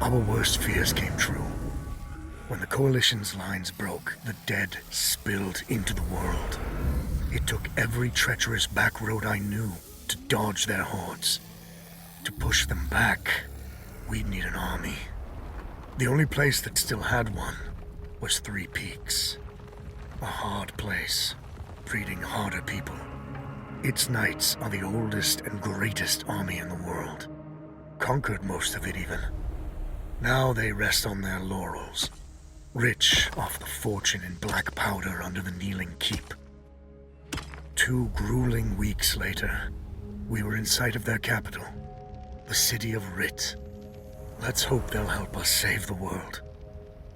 Our worst fears came true. When the Coalition's lines broke, the dead spilled into the world. It took every treacherous back road I knew to dodge their hordes. To push them back, we'd need an army. The only place that still had one was Three Peaks. A hard place, breeding harder people. Its knights are the oldest and greatest army in the world. Conquered most of it even. Now they rest on their laurels, rich off the fortune in black powder under the Kneeling Keep. 2 grueling weeks later, we were in sight of their capital, the city of Rit. Let's hope they'll help us save the world.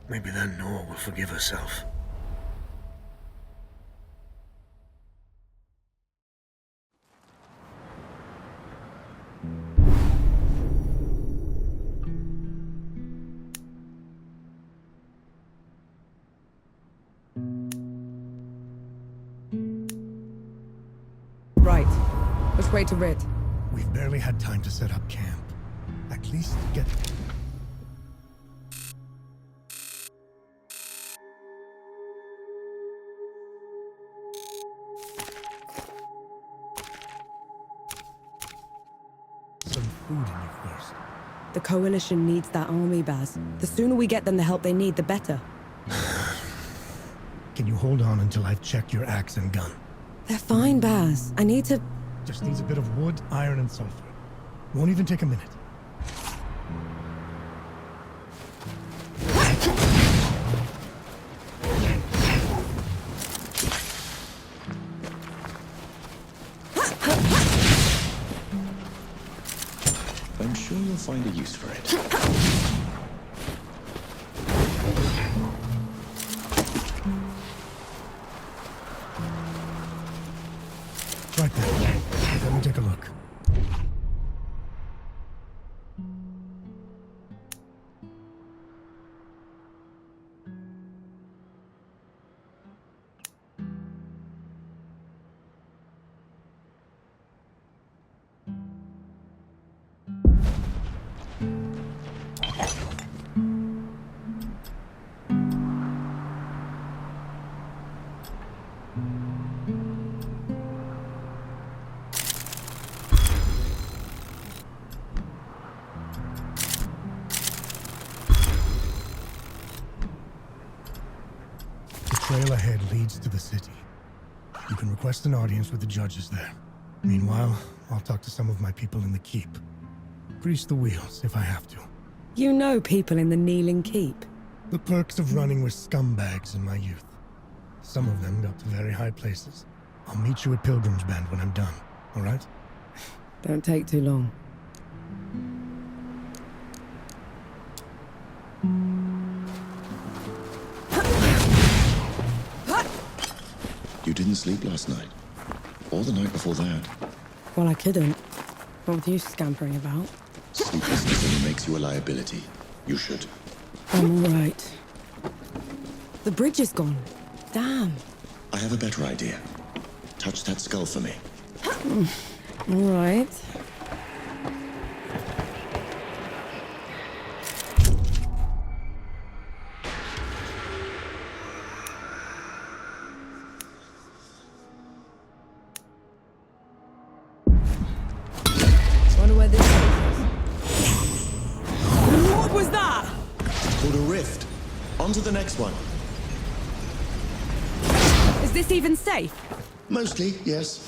Maybe then Nor will forgive herself. Right. Which way to Rit? We've barely had time to set up camp. At least get... some food in you first. The Coalition needs that army, Baz. The sooner we get them the help they need, the better. Can you hold on until I've checked your axe and gun? They're fine, Baz. I need to... Just needs a bit of wood, iron, and sulfur. Won't even take a minute. I'm sure you'll find a use for it. Right there. Let me take a look. The trail ahead leads to the city. You can request an audience with the judges there. Meanwhile, I'll talk to some of my people in the keep. Grease the wheels if I have to. You know people in the Kneeling Keep. The perks of running with scumbags in my youth. Some of them got to very high places. I'll meet you at Pilgrim's Bend when I'm done, all right? Don't take too long. You didn't sleep last night? Or the night before that? Well, I couldn't. What with you scampering about? Sleeplessness only makes you a liability. You should. I'm all right. The bridge is gone. Damn. I have a better idea. Touch that skull for me. All right. Wonder where this is. What was that? Called a rift. On to the next one. Is this even safe? Mostly, yes.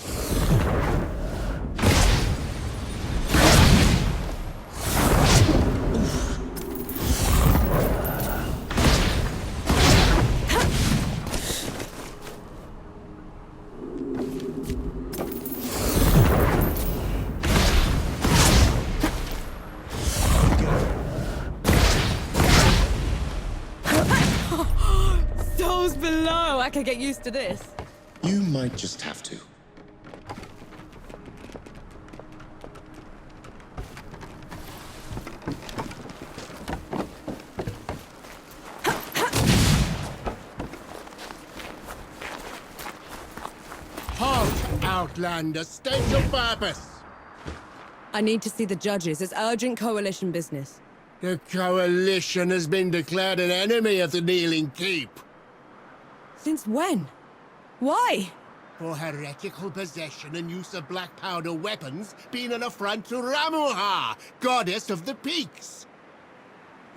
Souls below. I could get used to this. You might just have to. Halt, Outlander! State your purpose! I need to see the judges. It's urgent Coalition business. The Coalition has been declared an enemy of the Kneeling Keep Since when? Why? for heretical possession and use of black powder weapons being an affront to Ramuha, goddess of the peaks.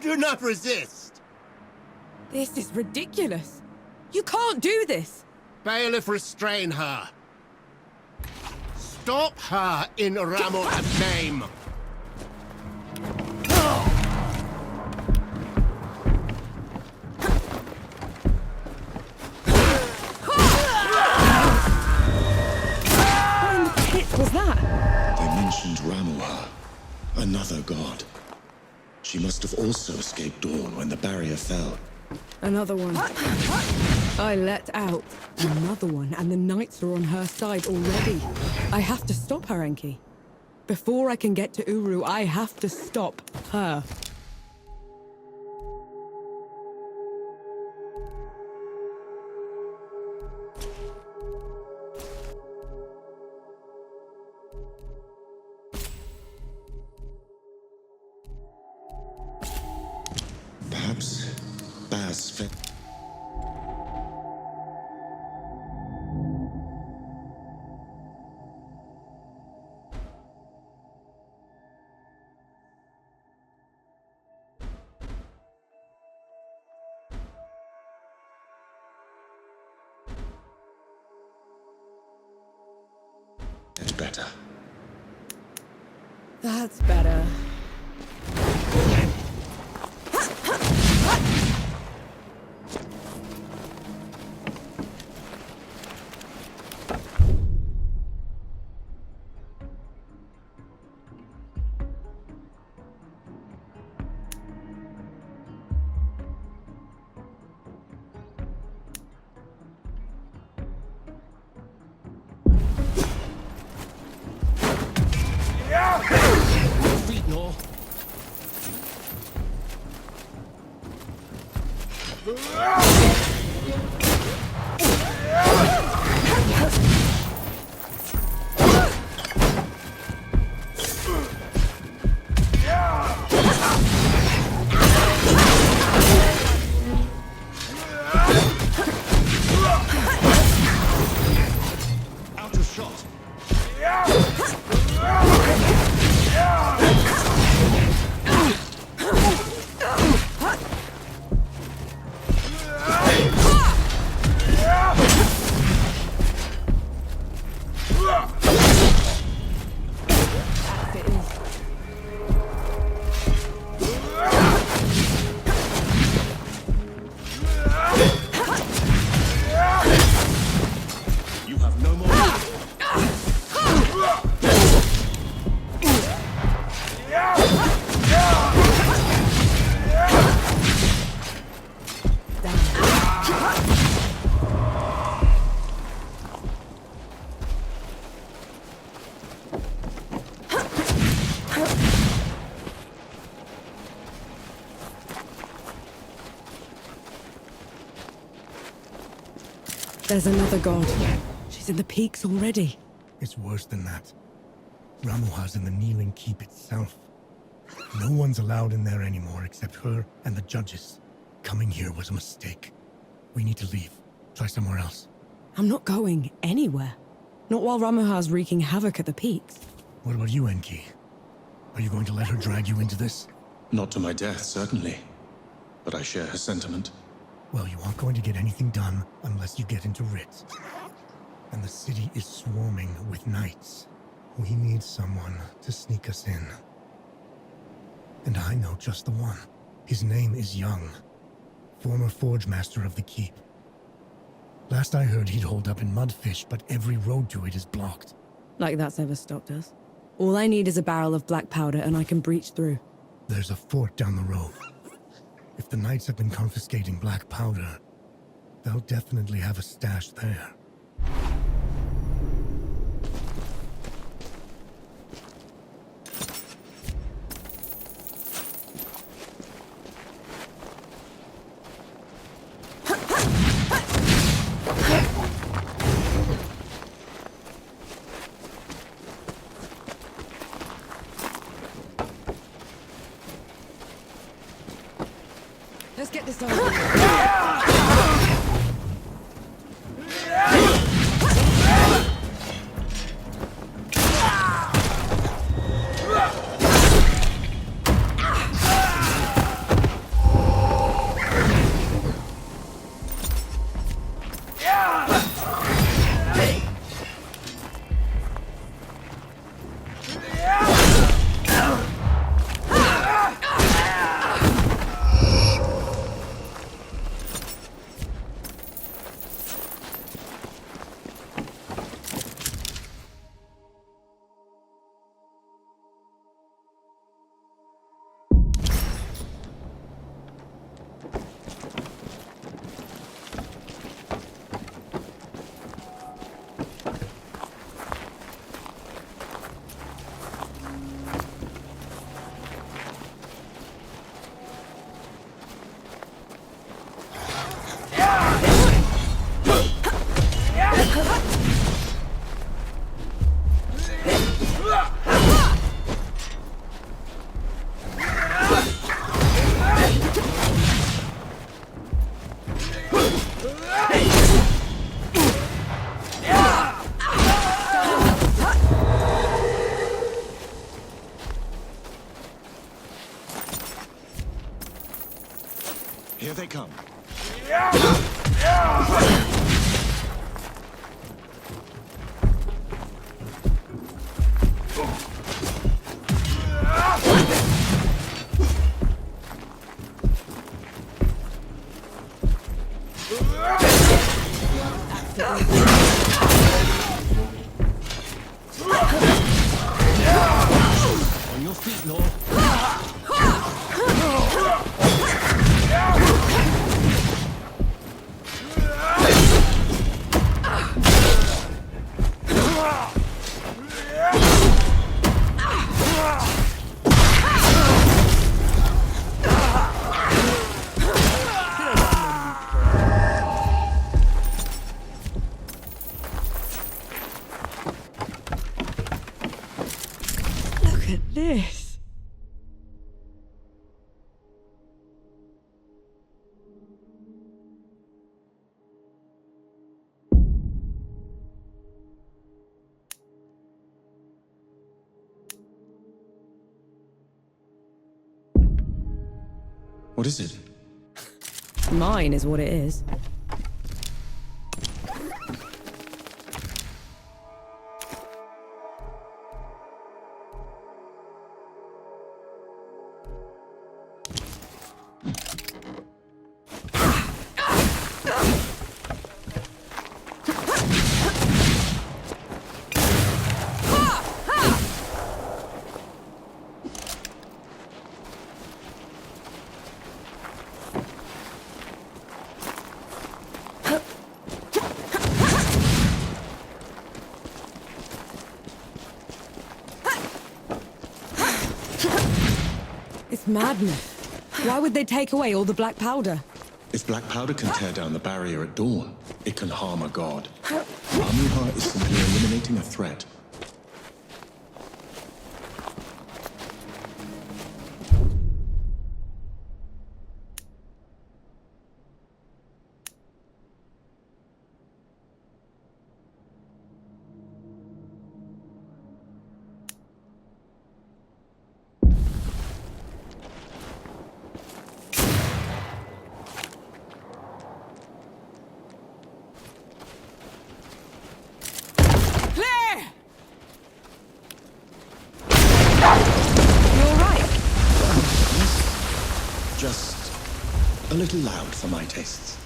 Do not resist. This is ridiculous. You can't do this. Bailiff, restrain her. Stop her in Ramuha's name. What in the pit was that? They mentioned Ramuha, another god. She must have also escaped Dawn when the barrier fell. Another one. I let out another one, and the knights are on her side already. I have to stop her, Enki. Before I can get to Uru, I have to stop her. Perhaps Baz fed. It's better. That's better. Feet, no. Out of shot. It is. You have no more. There's another god. She's in the peaks already. It's worse than that. Ramuha's in the Kneeling Keep itself. No one's allowed in there anymore except her and the judges. Coming here was a mistake. We need to leave. Try somewhere else. I'm not going anywhere. Not while Ramuha's wreaking havoc at the peaks. What about you, Enki? Are you going to let her drag you into this? Not to my death, certainly. But I share her sentiment. Well, you aren't going to get anything done unless you get into Rit. And the city is swarming with knights. We need someone to sneak us in. And I know just the one. His name is Young, former forge master of the keep. Last I heard, he'd hold up in Mudfish, but every road to it is blocked. Like that's ever stopped us. All I need is a barrel of black powder and I can breach through. There's a fort down the road. If the knights have been confiscating black powder, they'll definitely have a stash there. Let's get this over with. Here they come. On your feet, Lord. Look at this. What is it? Mine is what it is. It's madness. Why would they take away all the black powder? If black powder can tear down the barrier at dawn, it can harm a god. Amuha is simply eliminating a threat. Just a little loud for my tastes.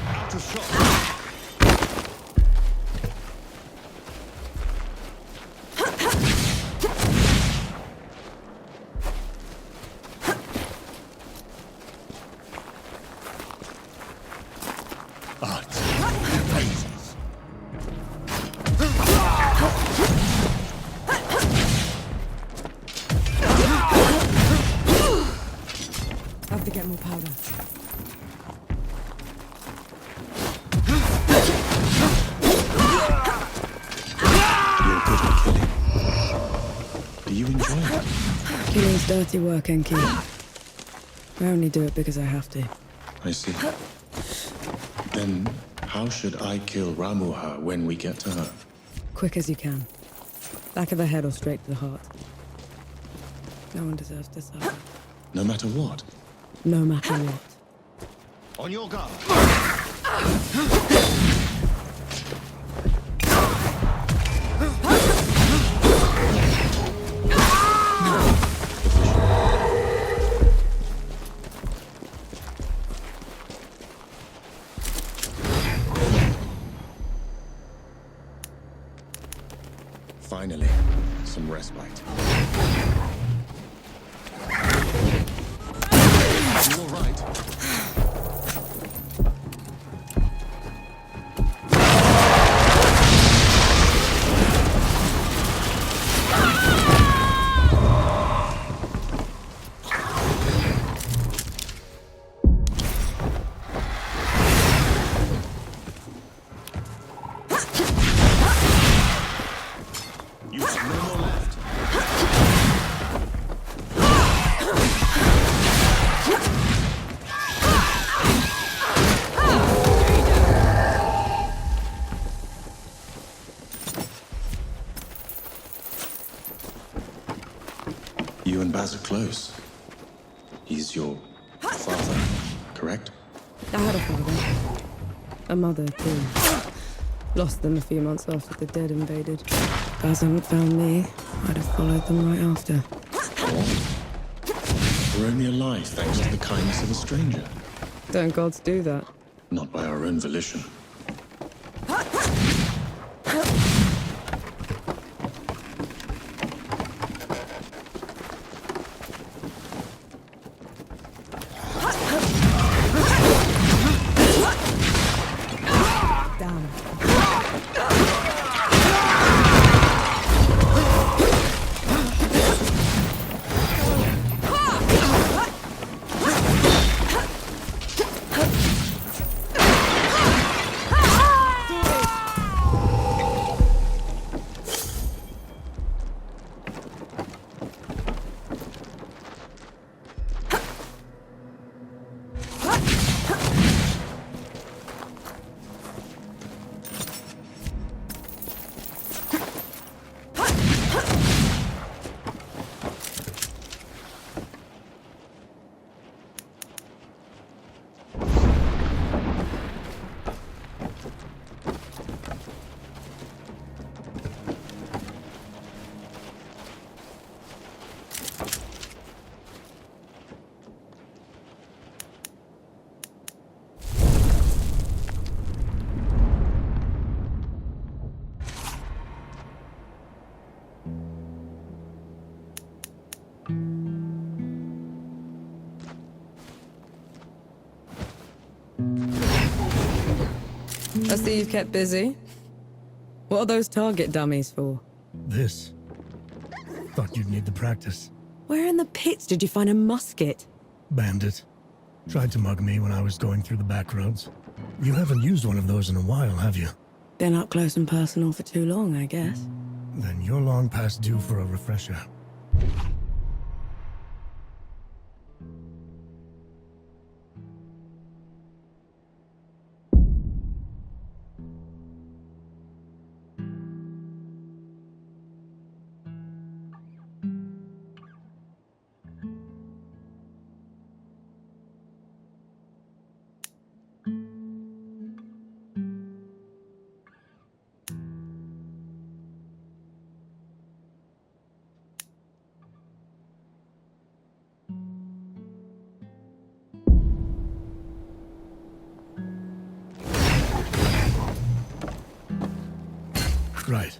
Out of shot. powder. You're good at killing. Do you enjoy it? Killing's dirty work, Enki. I only do it because I have to. I see. Then, how should I kill Ramuha when we get to her? Quick as you can. Back of the head or straight to the heart. No one deserves to suffer. No matter what? No matter what. On your guard. Finally, some respite. You all right? You have no more left. You and Baz are close. He's your father, correct? I had a father. A mother, too. Lost them a few months after the dead invaded. If Baz hadn't found me, I'd have followed them right after. We're only alive thanks to the kindness of a stranger. Don't gods do that? Not by our own volition. Damn. I see you've kept busy. What are those target dummies for? This. Thought you'd need the practice. Where in the pits did you find a musket? Bandit. Tried to mug me when I was going through the back roads. You haven't used one of those in a while, have you? Been up close and personal for too long, I guess. Then you're long past due for a refresher. Right.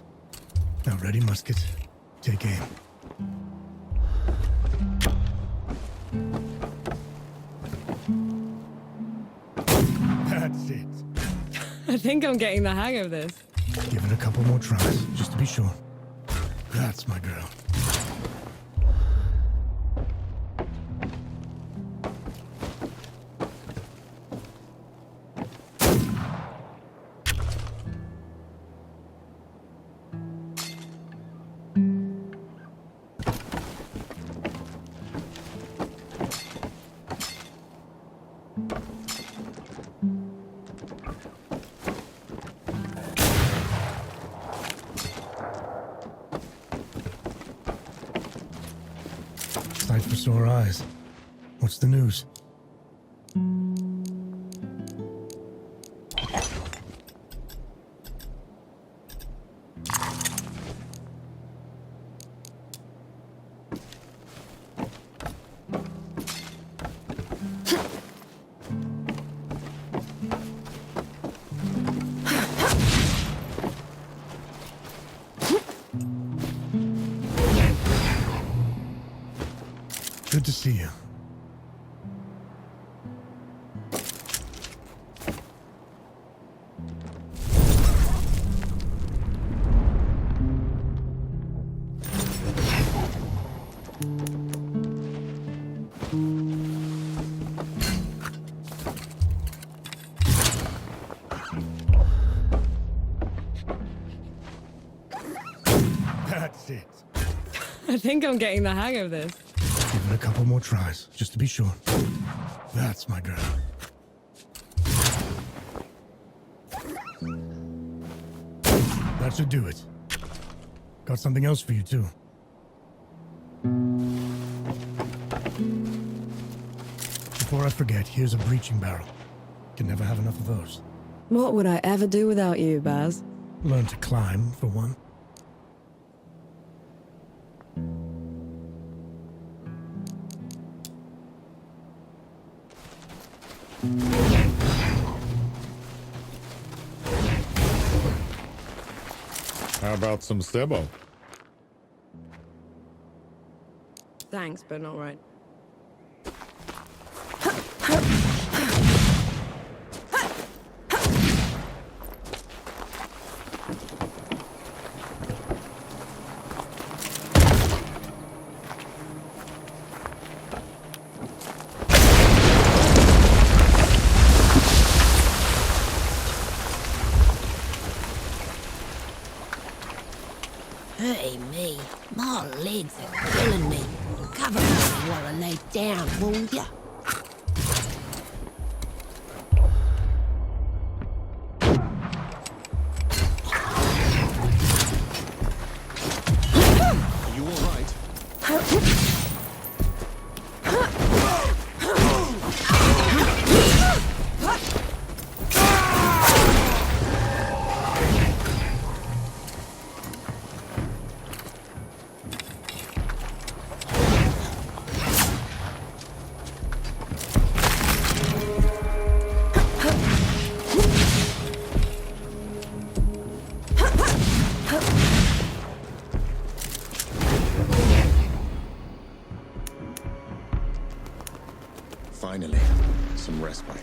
Now ready, musket. Take aim. That's it. I think I'm getting the hang of this. Give it a couple more tries, just to be sure. That's my girl. sore eyes. What's the news? Good to see you. That's it. I think I'm getting the hang of this. Give it a couple more tries, just to be sure. That's my girl. That should do it. Got something else for you, too. Before I forget, here's a breaching barrel. Can never have enough of those. What would I ever do without you, Baz? Learn to climb, for one. How about some Sebo? Thanks, but not right. Hey, me. My legs are killing me. Cover me while I lay down, won't ya? Are you all right? Finally, some respite.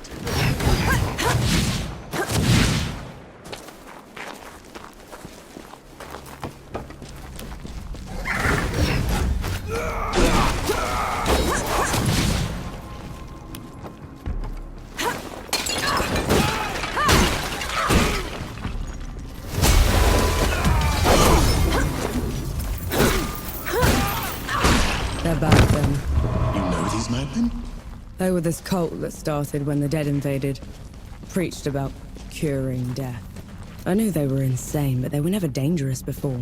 They're back then. You know these madmen? They were this cult that started when the dead invaded. Preached about curing death. I knew they were insane, but they were never dangerous before.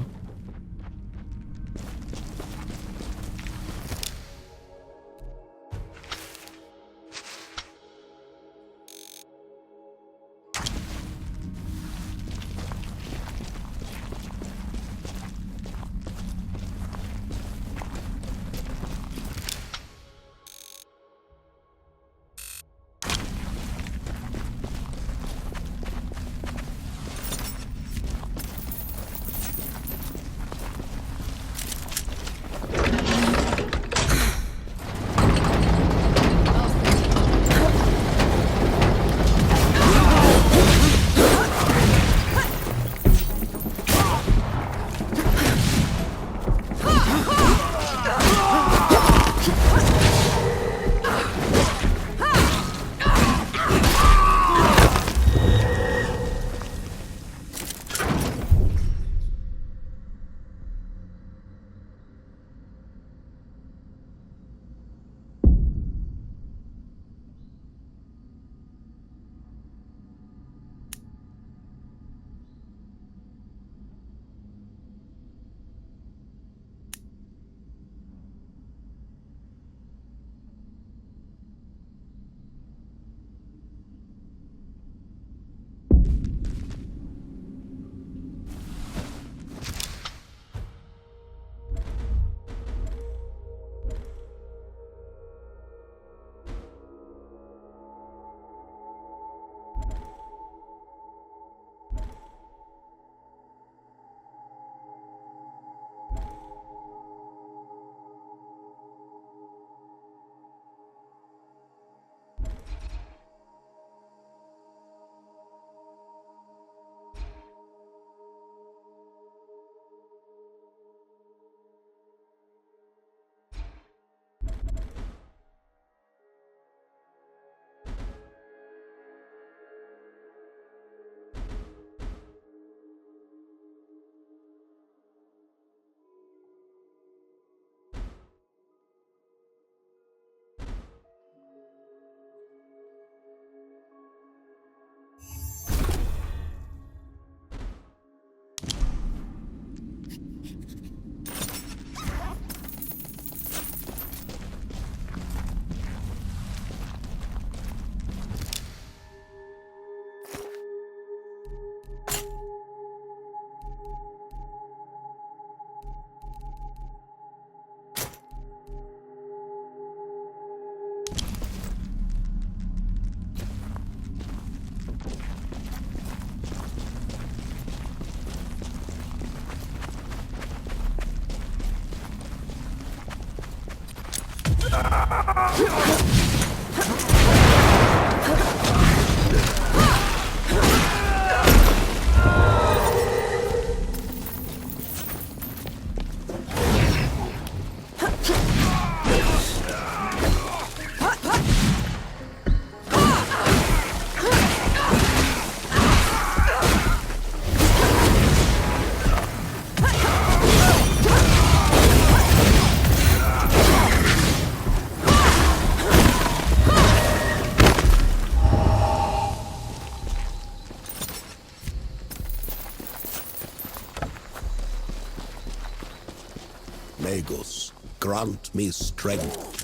Magus, grant me strength.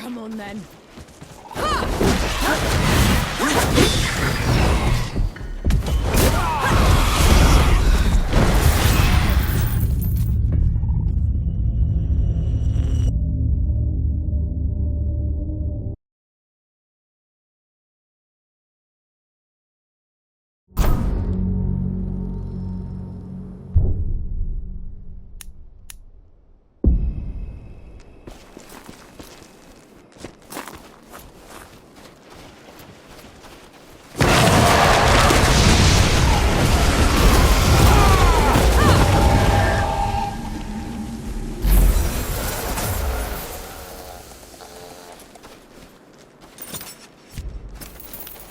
Come on then.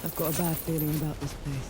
I've got a bad feeling about this place.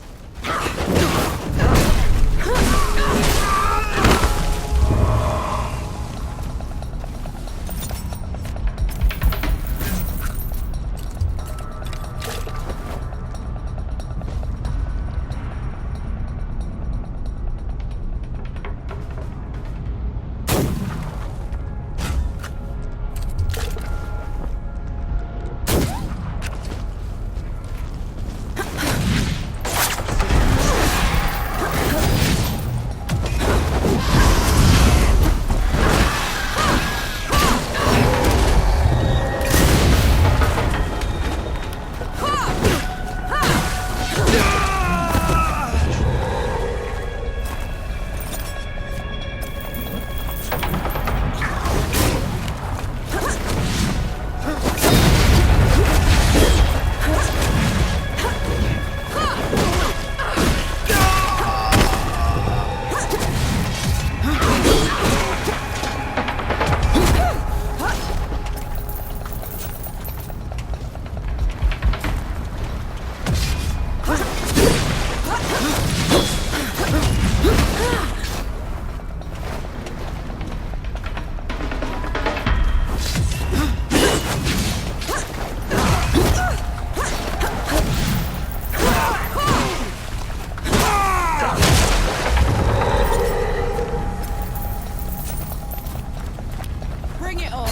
Bring it on!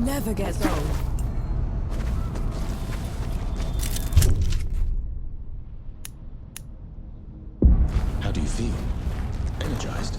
Never gets old. How do you feel? Energized?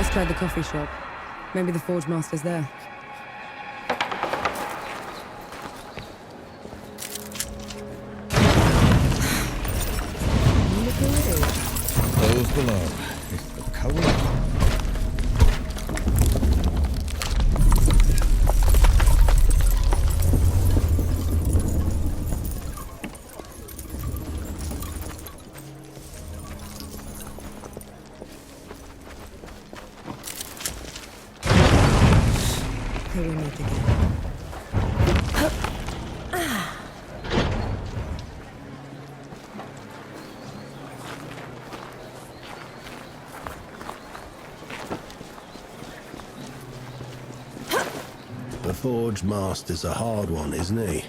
Let's try the coffee shop. Maybe the Forge Master's there. Look who it is. Those below. It's the Coalition. Who we need to get. The Forge Master's a hard one, isn't he?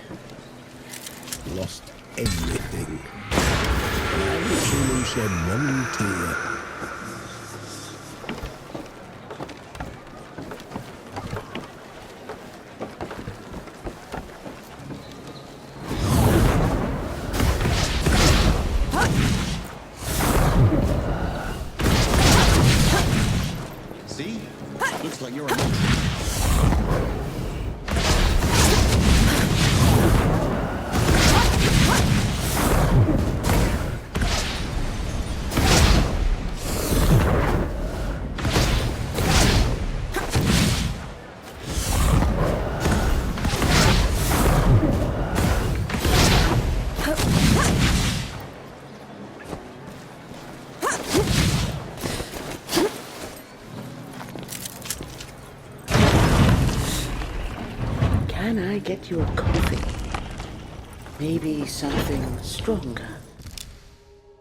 Lost everything. I haven't seen him shed one tear. See? Looks like you're a Can I get you a coffee? Maybe something stronger.